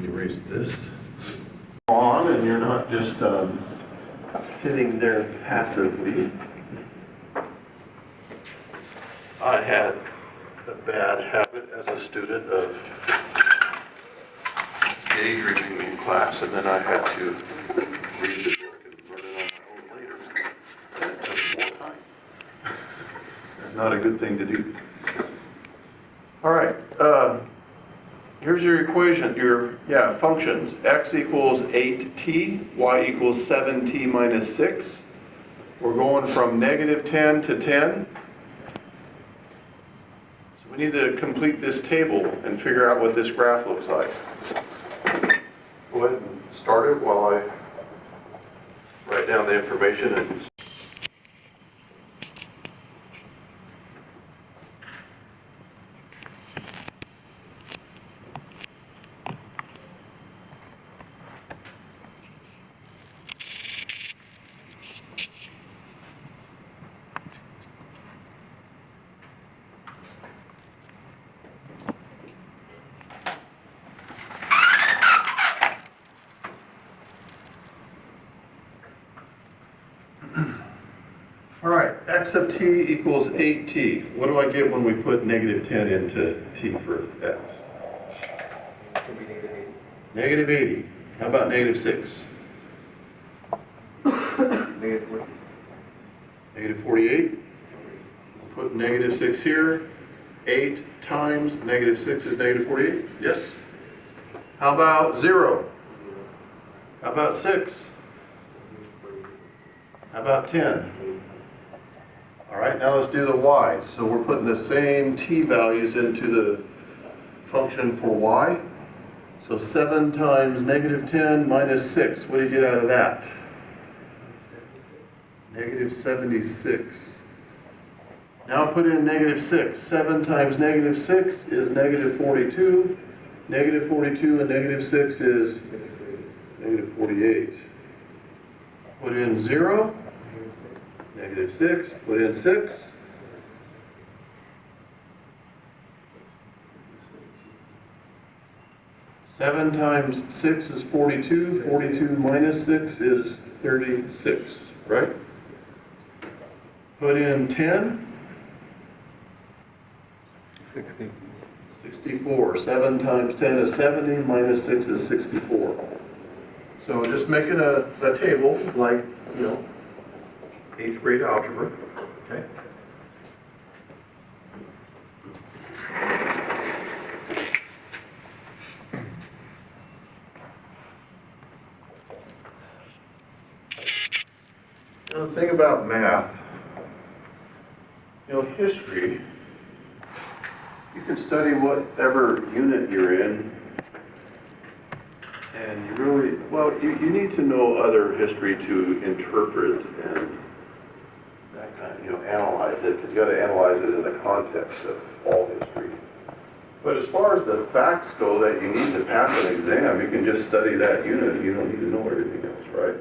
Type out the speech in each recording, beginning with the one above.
Erase this on, and you're not just sitting there passively. I had a bad habit as a student of daydreaming in class, and then I had to read the book and learn it on my own later. And it took more time. That's not a good thing to do. All right. Here's your equation, functions. X equals 8t, y equals 7t minus 6. We're going from negative 10 to 10. So we need to complete this table and figure out what this graph looks like. Go ahead and start it while I write down the information. All right, x of t equals 8t. What do I get when we put negative 10 into t for x? Negative 80. How about negative 6? Negative 40. Negative 48. We'll put negative 6 here. 8 times negative 6 is negative 48. Yes? How about 0? How about 6? How about 10? All right, now let's do the y's. So we're putting the same t values into the function for y. So 7 times negative 10 minus 6. What do you get out of that? Negative 76. Now put in negative 6. 7 times negative 6 is negative 42. Negative 42 and negative 6 is negative 48. Put in 0. Negative 6, put in 6. Seven times 6 is 42. 42 minus 6 is 36, right? Put in 10. 60. 64. 7 times 10 is 70, minus 6 is 64. So just making a table like, 8th grade algebra, okay? Now the thing about math, history, you can study whatever unit you're in, and you really, you need to know other history to interpret and that kind of, analyze it, because you got to analyze it in the context of all history. But as far as the facts go that you need to pass an exam, you can just study that unit. You don't need to know everything else, right?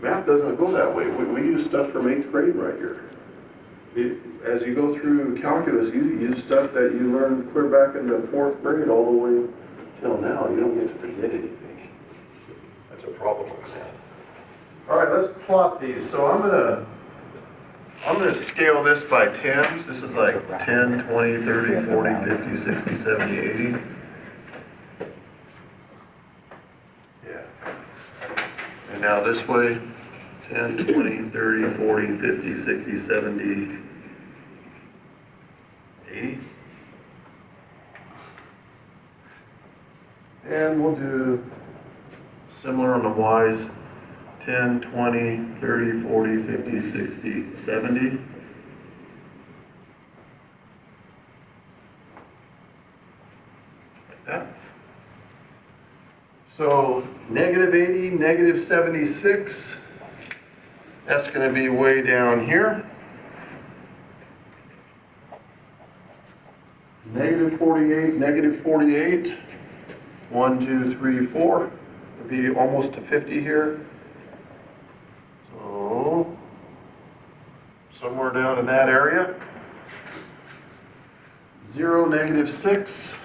Math doesn't go that way. We use stuff from 8th grade right here. As you go through calculus, you use stuff that you learned clear back in the 4th grade all the way till now. You don't get to forget anything. That's a problem with math. All right, let's plot these. So I'm gonna scale this by tens. This is like 10, 20, 30, 40, 50, 60, 70, 80. Yeah. And now this way, 10, 20, 30, 40, 50, 60, 70, 80. And we'll do similar on the y's. 10, 20, 30, 40, 50, 60, 70. Like that. So negative 80, negative 76, that's going to be way down here. Negative 48, negative 48. 1, 2, 3, 4. It'll be almost to 50 here. Somewhere down in that area. 0, negative 6,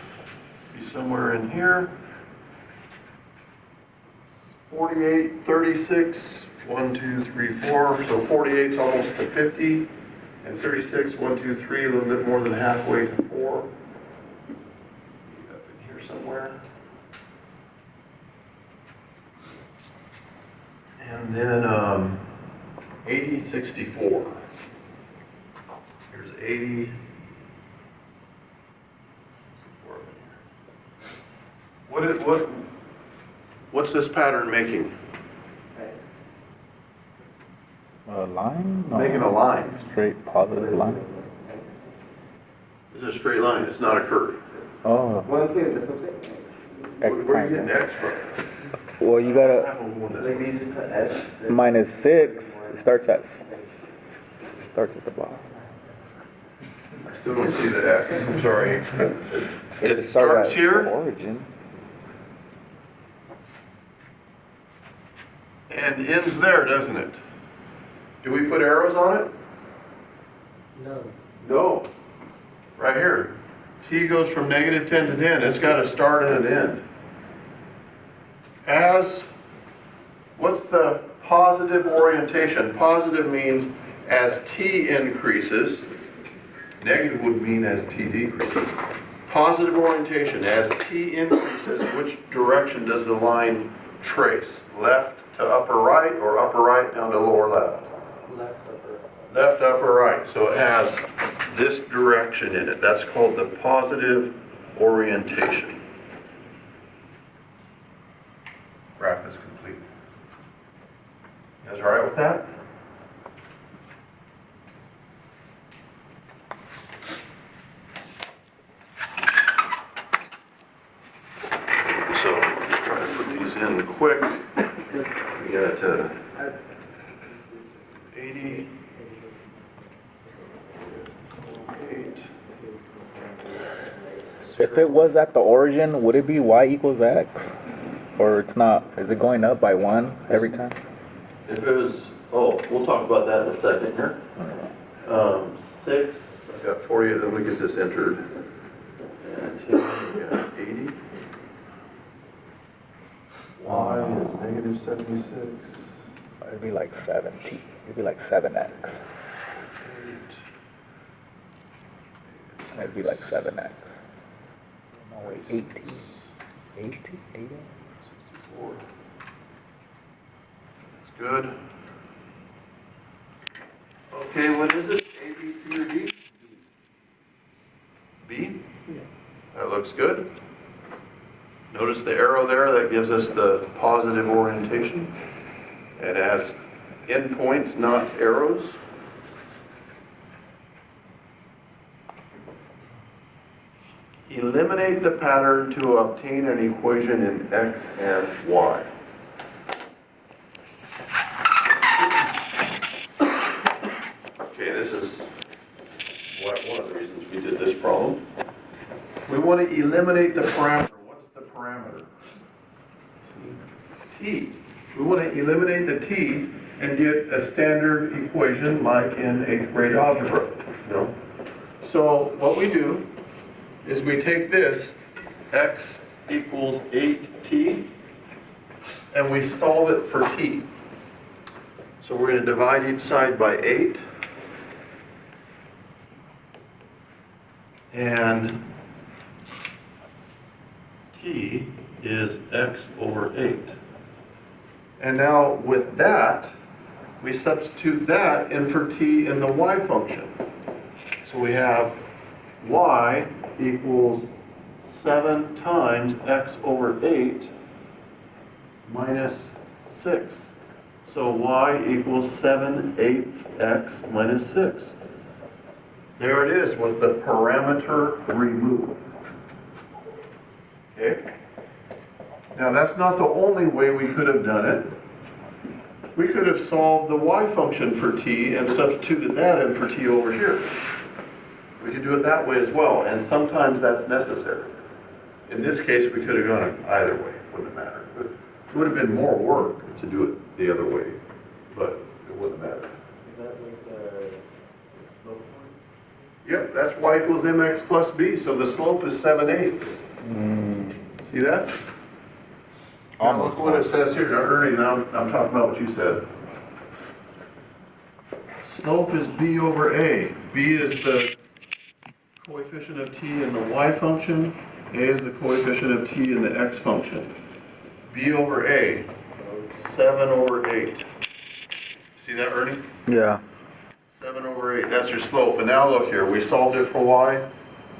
be somewhere in here. 48, 36, 1, 2, 3, 4. So 48 is almost to 50. And 36, 1, 2, 3, a little bit more than halfway to 4. Up in here somewhere. And then 80, 64. Here's 80. What's this pattern making? A line? No. Making a line. Straight positive line. It's a straight line, it's not a curve. Oh, What I'm saying, that's what I'm saying. X Where are you times getting X. X from? Well, you gotta, Like we just put S. minus 6, it starts at the bottom. I still don't see the X, I'm sorry. It Start starts at here the origin. and ends there, doesn't it? Do we put arrows on it? No. No. Right here. T goes from -10 to 10. It's got a start and an end. What's the positive orientation? Positive means as T increases. Negative would mean as T decreases. Positive orientation, as T increases, which direction does the line trace? Left to upper right or upper right down to lower left? Left upper. Left, upper, right. So it has this direction in it. That's called the positive orientation. Graph is complete. You guys all right with that? So, let's try to put these in quick. We got 80. 8. If it was at the origin, would it be y equals x? Or it's not? Is it going up by 1 every time? If it was, we'll talk about that in a second here. 6, I got 40 of them, we get this entered. And 10, we got 80. Y is -76. It'd be like 7t. It'd be like 7x. 8. It'd be like 7x. No, wait, 8t. 8t? 8x? 64. That's good. Okay, what is it? A, B, C, or D? B? Yeah. That looks good. Notice the arrow there, that gives us the positive orientation. It has endpoints, not arrows. Eliminate the pattern to obtain an equation in X and Y. Okay, this is one of the reasons we did this problem. We want to eliminate the parameter. What's the parameter? T. We want to eliminate the T and get a standard equation like in 8th grade algebra. You know? So what we do is we take this, x equals 8t, and we solve it for t. So we're going to divide each side by 8. And t is x over 8. And now with that, we substitute that in for t in the y function. So we have y equals 7 times x over 8 minus 6. So y equals 7/8 x minus 6. There it is with the parameter removed. Okay? Now that's not the only way we could have done it. We could have solved the y function for t and substituted that in for t over here. We could do it that way as well, and sometimes that's necessary. In this case, we could have gone either way, wouldn't have mattered. But it would have been more work to do it the other way, but it wouldn't matter. Is that like the slope one? Yep, that's y equals mx plus b, so the slope is 7/8. See that? Now look what it says here, now Ernie, now I'm talking about what you said. Slope is b over a. B is the coefficient of t in the y function. A is the coefficient of t in the x function. B over a, 7 over 8. See that, Ernie? Yeah. 7 over 8, that's your slope. And now look here, we solved it for y.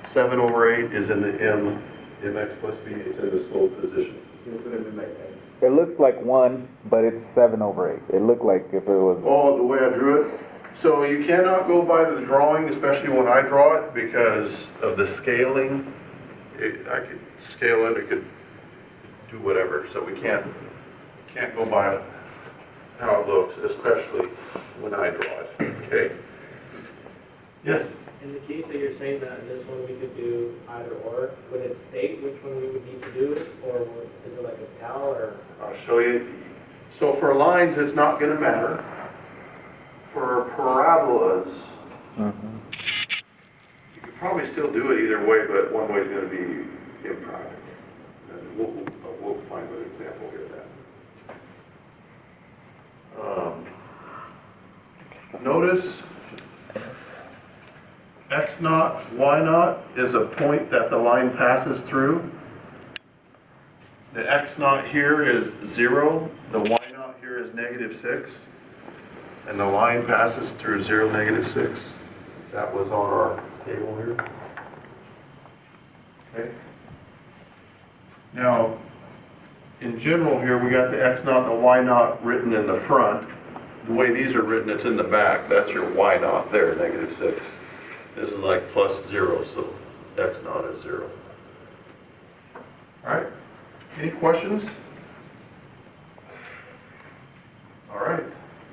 7 over 8 is in the mx plus b, it's in the slope position. It's gonna be like X. It looked like 1, but it's 7 over 8. It looked like if it was. Oh, the way I drew it? So you cannot go by the drawing, especially when I draw it, because of the scaling. I could scale it, it could do whatever, so we can't go by how it looks, especially when I draw it, okay? Yes? In the case that you're saying that in this one we could do either or, would it state which one we would need to do, or is it like a tell, or? I'll show you. So for lines, it's not gonna matter. For parabolas, you could probably still do it either way, but one way is gonna be impractical. And we'll find an example here of that. Notice x naught, y naught is a point that the line passes through. The x naught here is 0, the y naught here is -6, and the line passes through 0, -6. That was on our table here. Okay. Now, in general here, we got the x naught and the y naught written in the front. The way these are written, it's in the back. That's your y naught there, -6. This is like +0, so x naught is 0. All right. Any questions?